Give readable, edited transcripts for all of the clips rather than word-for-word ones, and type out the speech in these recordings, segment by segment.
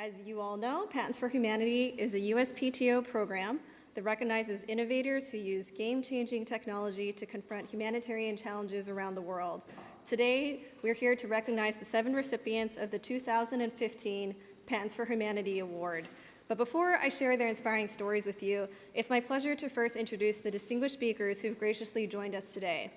As you all know, Patents for Humanity is a USPTO program that recognizes innovators who use game-changing technology to confront humanitarian challenges around the world. Today, we're here to recognize the 7 recipients of the 2015 Patents for Humanity Award. But before I share their inspiring stories with you, it's my pleasure to first introduce the distinguished speakers who've graciously joined us today.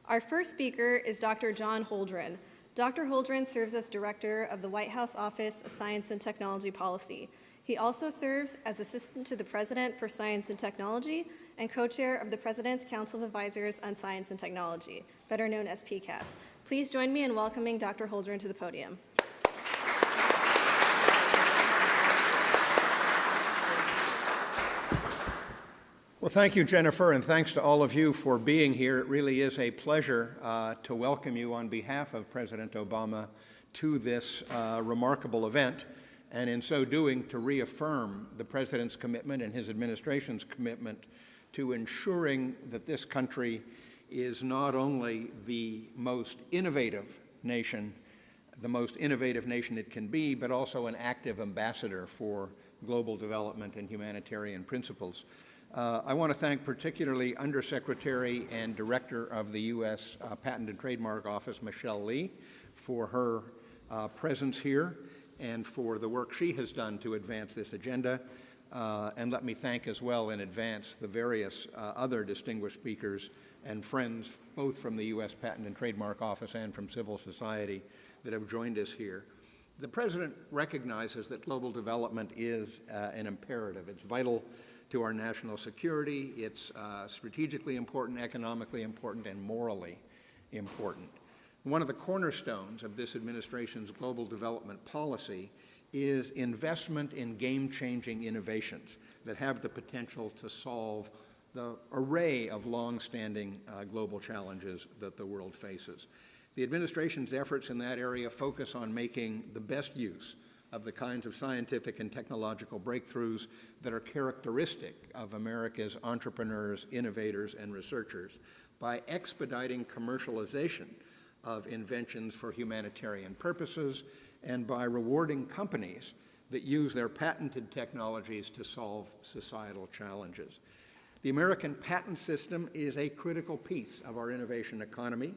Our first speaker is Dr. John Holdren. Dr. Holdren serves as Director of the White House Office of Science and Technology Policy. He also serves as Assistant to the President for Science and Technology and Co-Chair of the President's Council of Advisors on Science and Technology, better known as PCAS. Please join me in welcoming Dr. Holdren to the podium. Well, thank you, Jennifer, and thanks to all of you for being here. It really is a pleasure to welcome you on behalf of President Obama to this remarkable event, and in so doing, to reaffirm the President's commitment and his administration's commitment to ensuring that this country is not only the most innovative nation it can be, but also an active ambassador for global development and humanitarian principles. I want to thank particularly Undersecretary and Director of the U.S. Patent and Trademark Office, Michelle Lee, for her presence here and for the work she has done to advance this agenda. And let me thank as well in advance the various other distinguished speakers and friends, both from the U.S. Patent and Trademark Office and from civil society, that have joined us here. The President recognizes that global development is an imperative. It's vital to our national security. It's strategically important, economically important, and morally important. One of the cornerstones of this administration's global development policy is investment in game-changing innovations that have the potential to solve the array of long-standing global challenges that the world faces. The administration's efforts in that area focus on making the best use of the kinds of scientific and technological breakthroughs that are characteristic of America's entrepreneurs, innovators, and researchers by expediting commercialization of inventions for humanitarian purposes and by rewarding companies that use their patented technologies to solve societal challenges. The American patent system is a critical piece of our innovation economy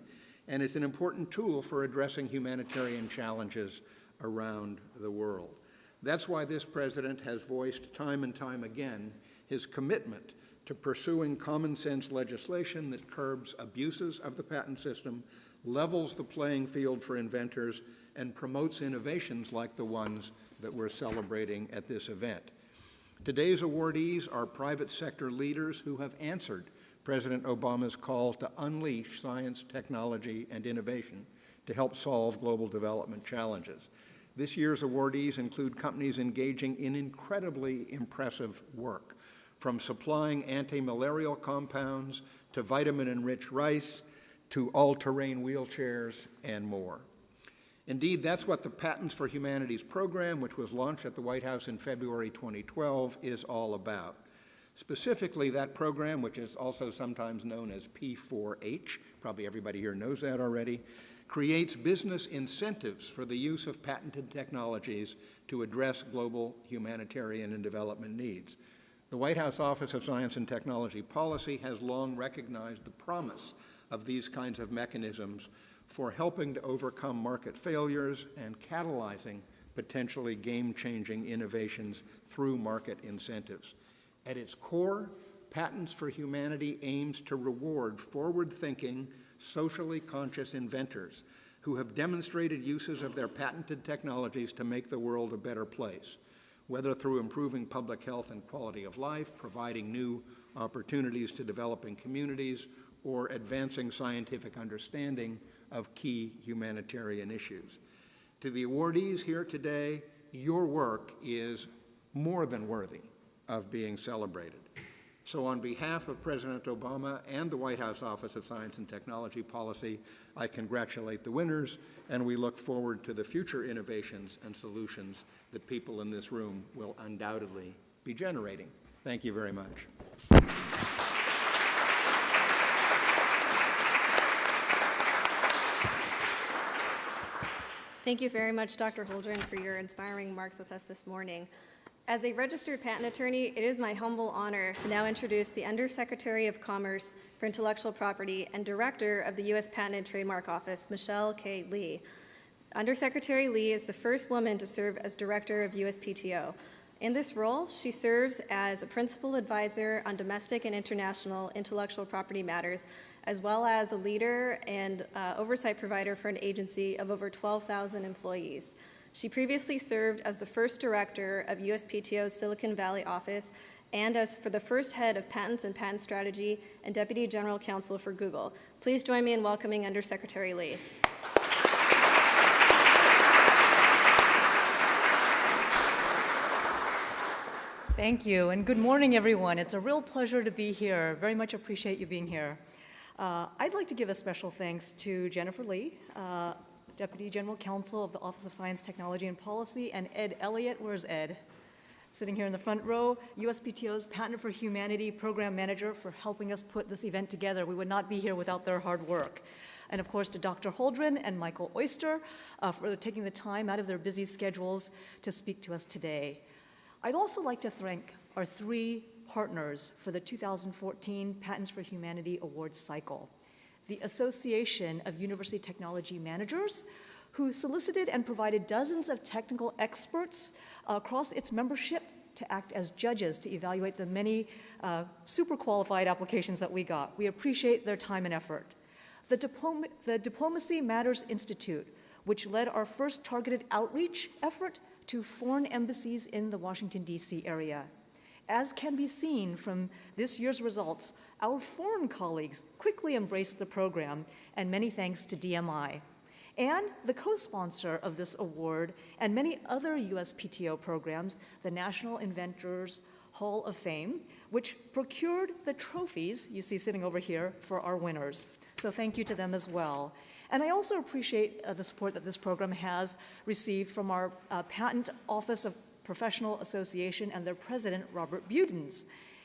and is an important tool for addressing humanitarian challenges around the world. That's why this president has voiced time and time again his commitment to pursuing common sense legislation that curbs abuses of the patent system, levels the playing field for inventors, and promotes innovations like the ones that we're celebrating at this event. Today's awardees are private sector leaders who have answered President Obama's call to unleash science, technology, and innovation to help solve global development challenges. This year's awardees include companies engaging in incredibly impressive work, from supplying anti-malarial compounds to vitamin-enriched rice to all-terrain wheelchairs and more. Indeed, that's what the Patents for Humanities program, which was launched at the White House in February 2012, is all about. Specifically, that program, which is also sometimes known as P4H, probably everybody here knows that already, creates business incentives for the use of patented technologies to address global humanitarian and development needs. The White House Office of Science and Technology Policy has long recognized the promise of these kinds of mechanisms for helping to overcome market failures and catalyzing potentially game-changing innovations through market incentives. At its core, Patents for Humanity aims to reward forward-thinking, socially conscious inventors who have demonstrated uses of their patented technologies to make the world a better place, whether through improving public health and quality of life, providing new opportunities to developing communities, or advancing scientific understanding of key humanitarian issues. To the awardees here today, your work is more than worthy of being celebrated. So on behalf of President Obama and the White House Office of Science and Technology Policy, I congratulate the winners, and we look forward to the future innovations and solutions that people in this room will undoubtedly be generating. Thank you very much. Thank you very much, Dr. Holdren, for your inspiring remarks with us this morning. As a registered patent attorney, it is my humble honor to now introduce the Undersecretary of Commerce for Intellectual Property and Director of the U.S. Patent and Trademark Office, Michelle K. Lee. Undersecretary Lee is the first woman to serve as Director of USPTO. In this role, she serves as a principal advisor on domestic and international intellectual property matters, as well as a leader and oversight provider for an agency of over 12,000 employees. She previously served as the first director of USPTO's Silicon Valley office and as for the first head of patents and patent strategy and deputy general counsel for Google. Please join me in welcoming Undersecretary Lee. Thank you, and good morning, everyone. It's a real pleasure to be here. Very much appreciate you being here. I'd like to give a special thanks to Jennifer Lee, Deputy General Counsel of the Office of Science, Technology, and Policy, and Ed Elliott. Where's Ed? Sitting here in the front row, USPTO's Patent for Humanity Program Manager, for helping us put this event together. We would not be here without their hard work. And of course to Dr. Holdren and Michael Oyster for taking the time out of their busy schedules to speak to us today. I'd also like to thank our three partners for the 2014 Patents for Humanity Awards cycle. The Association of University Technology Managers, who solicited and provided dozens of technical experts across its membership to act as judges to evaluate the many super qualified applications that we got. We appreciate their time and effort. The Diplomacy Matters Institute, which led our first targeted outreach effort to foreign embassies in the Washington, D.C. area. As can be seen from this year's results, our foreign colleagues quickly embraced the program, and many thanks to DMI. And the co-sponsor of this award and many other USPTO programs, the National Inventors Hall of Fame, which procured the trophies you see sitting over here for our winners. So thank you to them as well. And I also appreciate the support that this program has received from our Patent Office of Professional Association and their president, Robert Budens.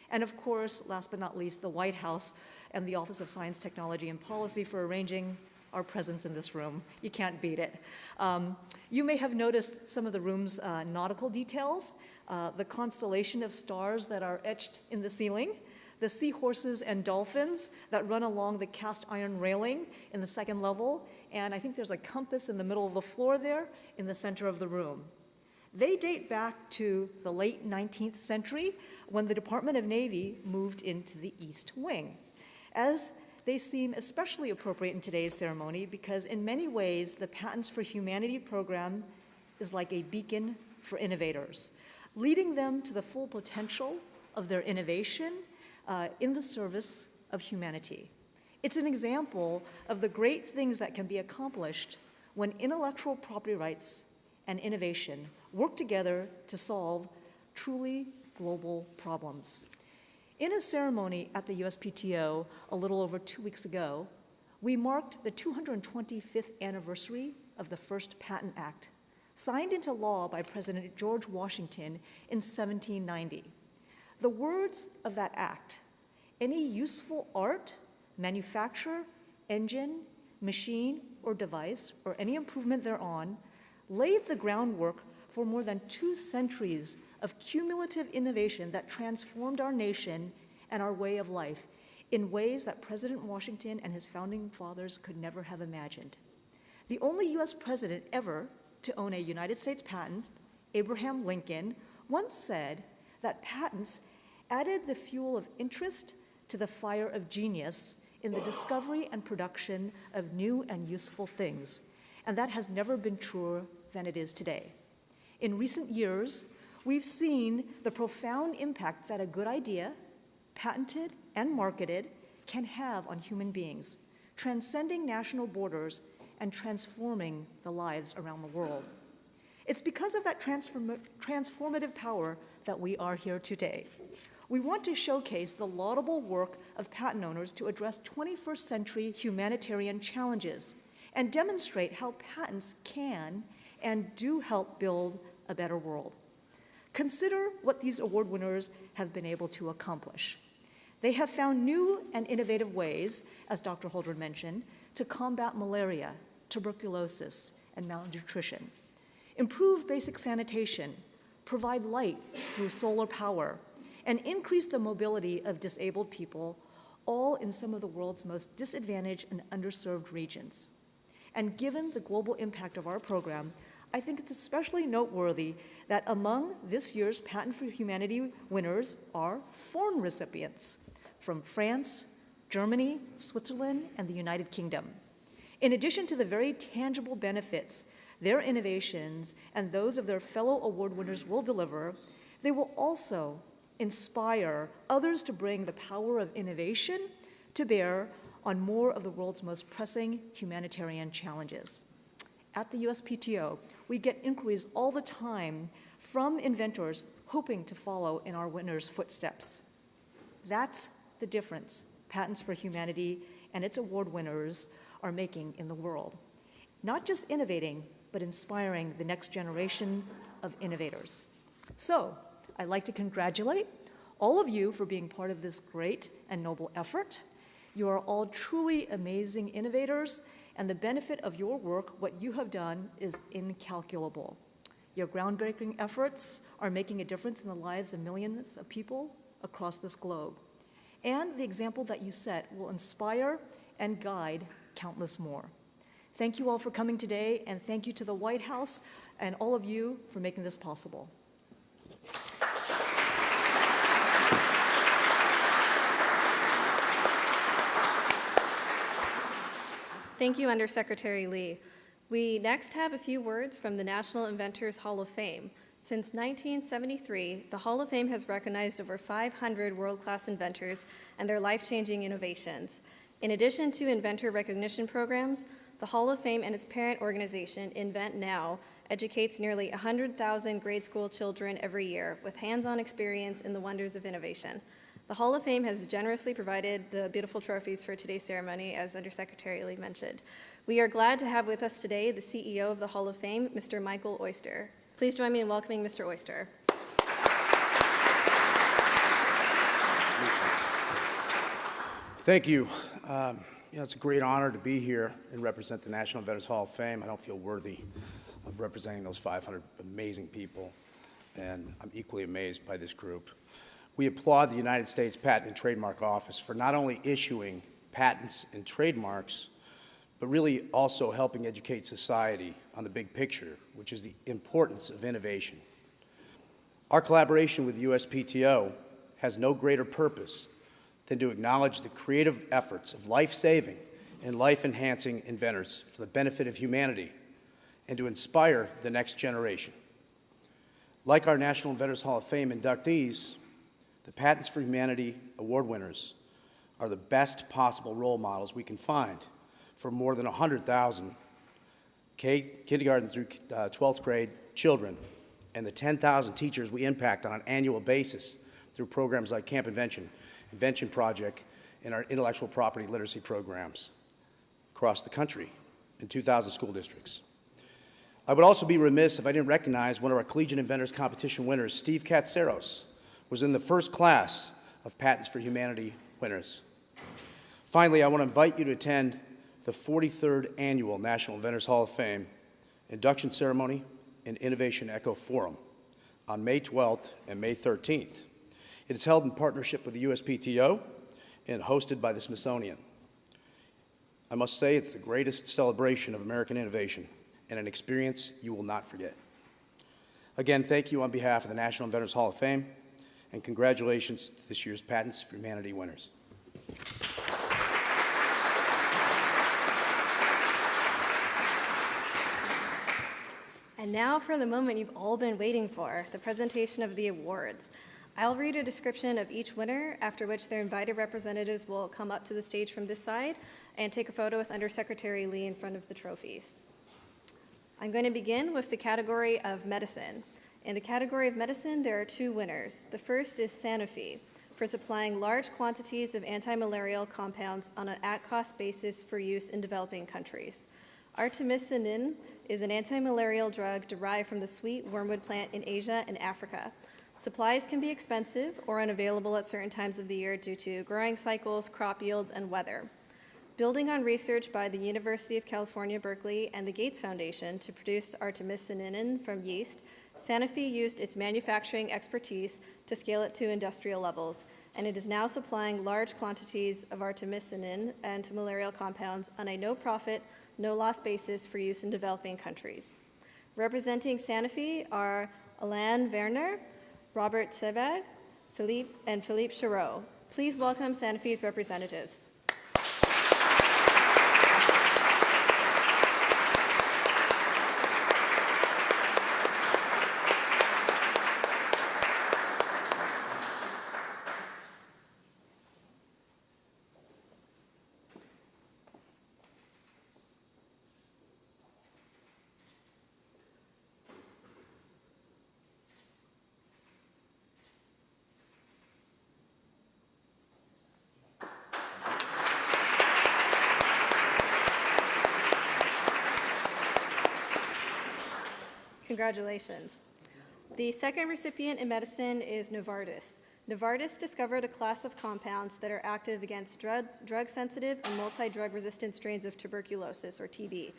And of course, last but not least, the White House and the Office of Science, Technology, and Policy for arranging our presence in this room. You can't beat it. You may have noticed some of the room's nautical details, the constellation of stars that are etched in the ceiling, the seahorses and dolphins that run along the cast iron railing in the second level, and I think there's a compass in the middle of the floor there in the center of the room. They date back to the late 19th century when the Department of Navy moved into the East Wing, as they seem especially appropriate in today's ceremony because in many ways the Patents for Humanity program is like a beacon for innovators, leading them to the full potential of their innovation in the service of humanity. It's an example of the great things that can be accomplished when intellectual property rights and innovation work together to solve truly global problems. In a ceremony at the USPTO a little over 2 weeks ago, we marked the 225th anniversary of the first Patent Act, signed into law by President George Washington in 1790. The words of that act, any useful art, manufacture, engine, machine, or device, or any improvement thereon, laid the groundwork for more than 2 centuries of cumulative innovation that transformed our nation and our way of life in ways that President Washington and his founding fathers could never have imagined. The only US president ever to own a United States patent, Abraham Lincoln, once said that patents added the fuel of interest to the fire of genius in the discovery and production of new and useful things, and that has never been truer than it is today. In recent years, we've seen the profound impact that a good idea, patented and marketed, can have on human beings, transcending national borders and transforming the lives around the world. It's because of that transformative power that we are here today. We want to showcase the laudable work of patent owners to address 21st century humanitarian challenges and demonstrate how patents can and do help build a better world. Consider what these award winners have been able to accomplish. They have found new and innovative ways, as Dr. Holdren mentioned, to combat malaria, tuberculosis, and malnutrition, improve basic sanitation, provide light through solar power, and increase the mobility of disabled people, all in some of the world's most disadvantaged and underserved regions. And given the global impact of our program, I think it's especially noteworthy that among this year's Patent for Humanity winners are foreign recipients from France, Germany, Switzerland, and the United Kingdom. In addition to the very tangible benefits their innovations and those of their fellow award winners will deliver, they will also inspire others to bring the power of innovation to bear on more of the world's most pressing humanitarian challenges. At the USPTO, we get inquiries all the time from inventors hoping to follow in our winners' footsteps. That's the difference Patents for Humanity and its award winners are making in the world. Not just innovating, but inspiring the next generation of innovators. So, I'd like to congratulate all of you for being part of this great and noble effort. You are all truly amazing innovators, and the benefit of your work, what you have done, is incalculable. Your groundbreaking efforts are making a difference in the lives of millions of people across this globe. And the example that you set will inspire and guide countless more. Thank you all for coming today, and thank you to the White House and all of you for making this possible. Thank you, Undersecretary Lee. We next have a few words from the National Inventors Hall of Fame. Since 1973, the Hall of Fame has recognized over 500 world-class inventors and their life-changing innovations. In addition to inventor recognition programs, the Hall of Fame and its parent organization, Invent Now, educates nearly 100,000 grade school children every year with hands-on experience in the wonders of innovation. The Hall of Fame has generously provided the beautiful trophies for today's ceremony, as Undersecretary Lee mentioned. We are glad to have with us today the CEO of the Hall of Fame, Mr. Michael Oyster. Please join me in welcoming Mr. Oyster. Thank you. It's a great honor to be here and represent the National Inventors Hall of Fame. I don't feel worthy of representing those 500 amazing people, and I'm equally amazed by this group. We applaud the United States Patent and Trademark Office for not only issuing patents and trademarks, but really also helping educate society on the big picture, which is the importance of innovation. Our collaboration with the USPTO has no greater purpose than to acknowledge the creative efforts of life-saving and life-enhancing inventors for the benefit of humanity and to inspire the next generation. Like our National Inventors Hall of Fame inductees, the Patents for Humanity award winners are the best possible role models we can find for more than 100,000 kindergarten through 12th grade children and the 10,000 teachers we impact on an annual basis through programs like Camp Invention, Invention Project, and our intellectual property literacy programs across the country in 2,000 school districts. I would also be remiss if I didn't recognize one of our Collegiate Inventors Competition winners, Steve Katsaros, was in the first class of Patents for Humanity winners. Finally, I want to invite you to attend the 43rd Annual National Inventors Hall of Fame Induction Ceremony and Innovation Echo Forum on May 12th and May 13th. It is held in partnership with the USPTO and hosted by the Smithsonian. I must say it's the greatest celebration of American innovation and an experience you will not forget. Again, thank you on behalf of the National Inventors Hall of Fame, and congratulations to this year's Patents for Humanity winners. And now for the moment you've all been waiting for, the presentation of the awards. I'll read a description of each winner, after which their invited representatives will come up to the stage from this side and take a photo with Undersecretary Lee in front of the trophies. I'm going to begin with the category of medicine. In the category of medicine, there are two winners. The first is Sanofi, for supplying large quantities of anti-malarial compounds on an at-cost basis for use in developing countries. Artemisinin is an anti-malarial drug derived from the sweet wormwood plant in Asia and Africa. Supplies can be expensive or unavailable at certain times of the year due to growing cycles, crop yields, and weather. Building on research by the University of California, Berkeley and the Gates Foundation to produce artemisinin from yeast, Sanofi used its manufacturing expertise to scale it to industrial levels, and it is now supplying large quantities of artemisinin and malarial compounds on a no-profit, no-loss basis for use in developing countries. Representing Sanofi are Alain Werner, Robert Sebag, Philippe Charot. Please welcome Sanofi's representatives. Congratulations. The second recipient in medicine is Novartis. Novartis discovered a class of compounds that are active against drug-sensitive and multi-drug-resistant strains of tuberculosis, or TB.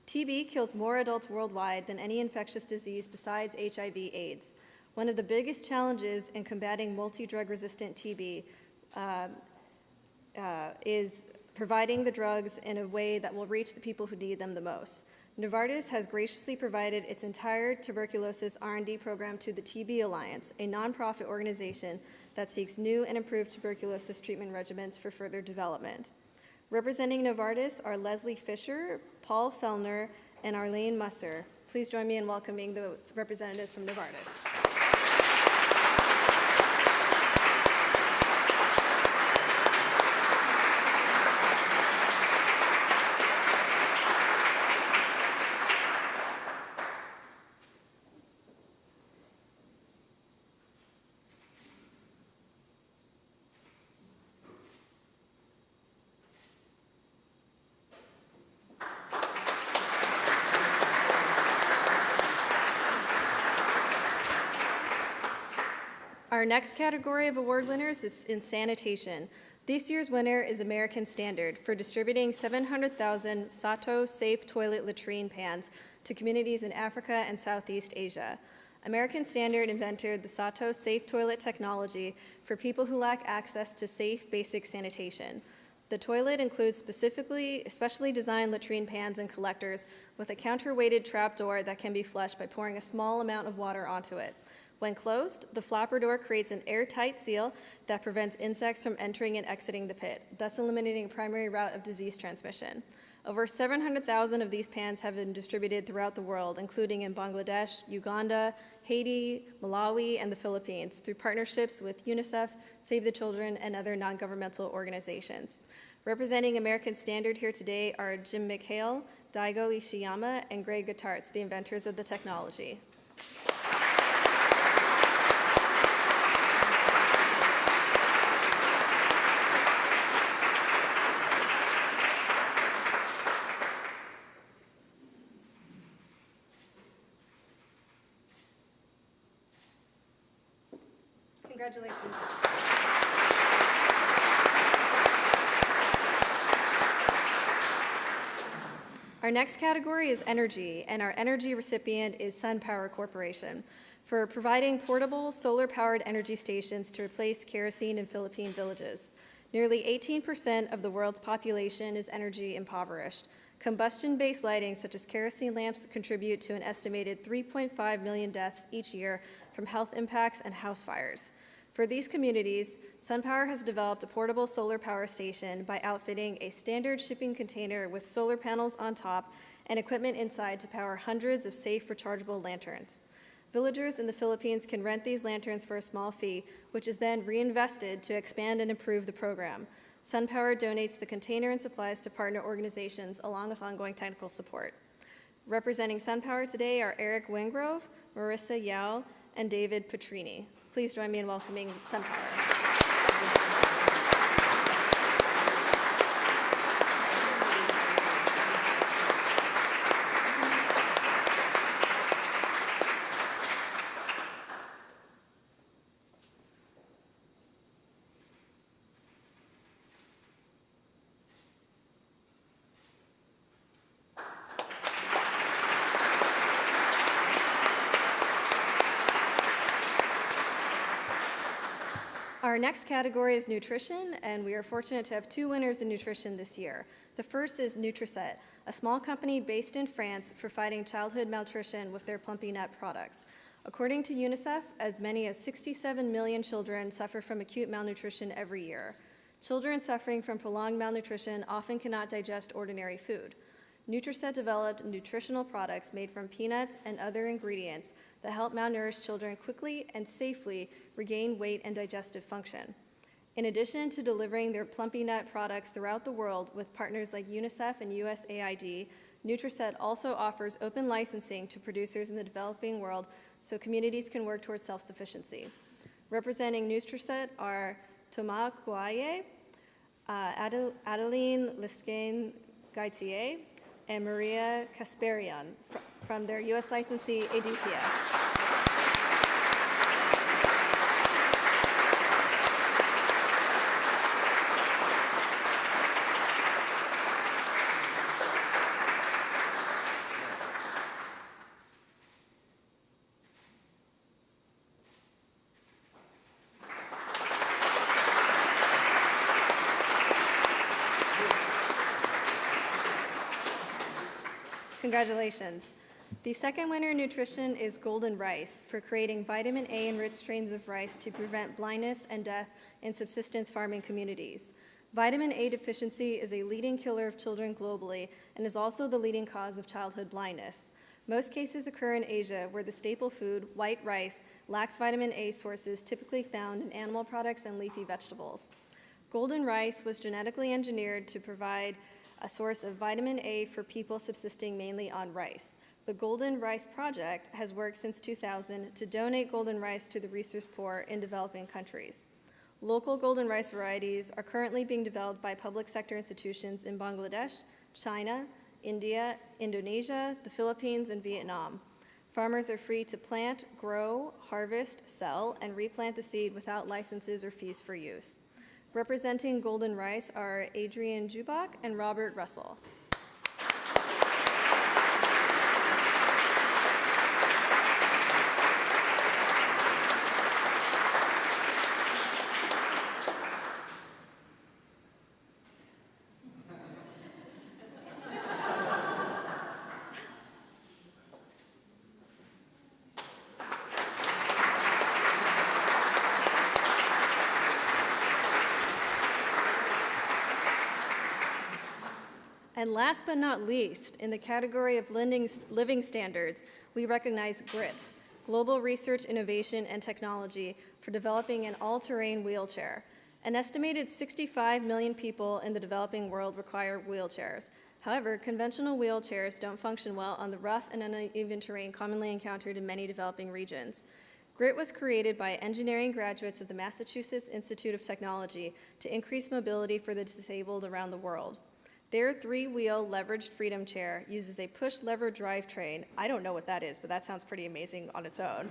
TB kills more adults worldwide than any infectious disease besides HIV/AIDS. One of the biggest challenges in combating multi-drug-resistant TB is providing the drugs in a way that will reach the people who need them the most. Novartis has graciously provided its entire tuberculosis R&D program to the TB Alliance, a nonprofit organization that seeks new and improved tuberculosis treatment regimens for further development. Representing Novartis are Leslie Fisher, Paul Fellner, and Arlene Musser. Please join me in welcoming the representatives from Novartis. Our next category of award winners is in sanitation. This year's winner is American Standard for distributing 700,000 Sato safe toilet latrine pans to communities in Africa and Southeast Asia. American Standard invented the Sato safe toilet technology for people who lack access to safe basic sanitation. The toilet includes specially designed latrine pans and collectors with a counterweighted trapdoor that can be flushed by pouring a small amount of water onto it. When closed, the flapper door creates an airtight seal that prevents insects from entering and exiting the pit, thus eliminating a primary route of disease transmission. Over 700,000 of these pans have been distributed throughout the world, including in Bangladesh, Uganda, Haiti, Malawi, and the Philippines, through partnerships with UNICEF, Save the Children, and other non-governmental organizations. Representing American Standard here today are Jim McHale, Daigo Ishiyama, and Greg Gottarts, the inventors of the technology. Congratulations. Our next category is energy, and our energy recipient is SunPower Corporation for providing portable solar-powered energy stations to replace kerosene in Philippine villages. Nearly 18% of the world's population is energy impoverished. Combustion-based lighting, such as kerosene lamps, contribute to an estimated 3.5 million deaths each year from health impacts and house fires. For these communities, SunPower has developed a portable solar power station by outfitting a standard shipping container with solar panels on top and equipment inside to power hundreds of safe rechargeable lanterns. Villagers in the Philippines can rent these lanterns for a small fee, which is then reinvested to expand and improve the program. SunPower donates the container and supplies to partner organizations along with ongoing technical support. Representing SunPower today are Eric Wingrove, Marissa Yao, and David Petrini. Please join me in welcoming SunPower. Our next category is nutrition, and we are fortunate to have two winners in nutrition this year. The first is Nutriset, a small company based in France for fighting childhood malnutrition with their Plumpy Nut products. According to UNICEF, as many as 67 million children suffer from acute malnutrition every year. Children suffering from prolonged malnutrition often cannot digest ordinary food. Nutriset developed nutritional products made from peanuts and other ingredients that help malnourished children quickly and safely regain weight and digestive function. In addition to delivering their Plumpy Nut products throughout the world with partners like UNICEF and USAID, Nutriset also offers open licensing to producers in the developing world so communities can work towards self-sufficiency. Representing Nutriset are Thomas Kouaye, Adeline Lescain-Gaitier, and Maria Kasparian from their U.S. licensee, Adicia. Congratulations. The second winner in nutrition is Golden Rice for creating vitamin A-enriched strains of rice to prevent blindness and death in subsistence farming communities. Vitamin A deficiency is a leading killer of children globally and is also the leading cause of childhood blindness. Most cases occur in Asia, where the staple food, white rice, lacks vitamin A sources typically found in animal products and leafy vegetables. Golden Rice was genetically engineered to provide a source of vitamin A for people subsisting mainly on rice. The Golden Rice Project has worked since 2000 to donate golden rice to the resource poor in developing countries. Local golden rice varieties are currently being developed by public sector institutions in Bangladesh, China, India, Indonesia, the Philippines, and Vietnam. Farmers are free to plant, grow, harvest, sell, and replant the seed without licenses or fees for use. Representing Golden Rice are Adrian Jubach and Robert Russell. And last but not least, in the category of living standards, we recognize GRIT, Global Research, Innovation, and Technology, for developing an all-terrain wheelchair. An estimated 65 million people in the developing world require wheelchairs. However, conventional wheelchairs don't function well on the rough and uneven terrain commonly encountered in many developing regions. GRIT was created by engineering graduates of the Massachusetts Institute of Technology to increase mobility for the disabled around the world. Their three-wheel leveraged Freedom Chair uses a push-lever drivetrain, I don't know what that is, but that sounds pretty amazing on its own,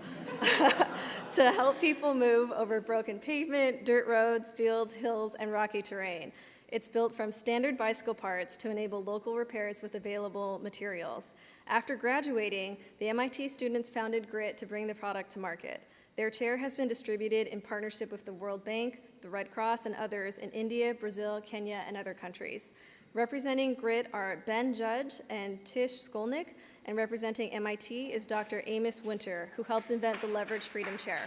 to help people move over broken pavement, dirt roads, fields, hills, and rocky terrain. It's built from standard bicycle parts to enable local repairs with available materials. After graduating, the MIT students founded GRIT to bring the product to market. Their chair has been distributed in partnership with the World Bank, the Red Cross, and others in India, Brazil, Kenya, and other countries. Representing GRIT are Ben Judge and Tish Skolnick, and representing MIT is Dr. Amos Winter, who helped invent the leveraged Freedom Chair.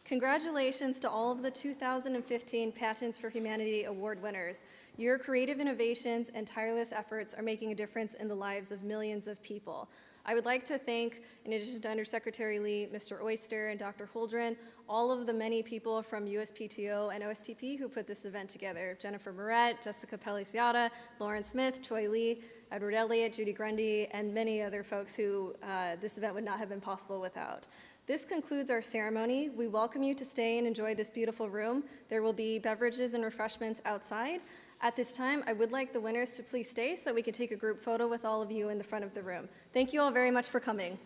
Congratulations to all of the 2015 Patents for Humanity Award winners. Your creative innovations and tireless efforts are making a difference in the lives of millions of people. I would like to thank, in addition to Undersecretary Lee, Mr. Oyster and Dr. Holdren, all of the many people from USPTO and OSTP who put this event together. Jennifer Moret, Jessica Peliciata, Lauren Smith, Choi Lee, Edward Elliott, Judy Grundy, and many other folks who this event would not have been possible without. This concludes our ceremony. We welcome you to stay and enjoy this beautiful room. There will be beverages and refreshments outside. At this time, I would like the winners to please stay so that we can take a group photo with all of you in the front of the room. Thank you all very much for coming.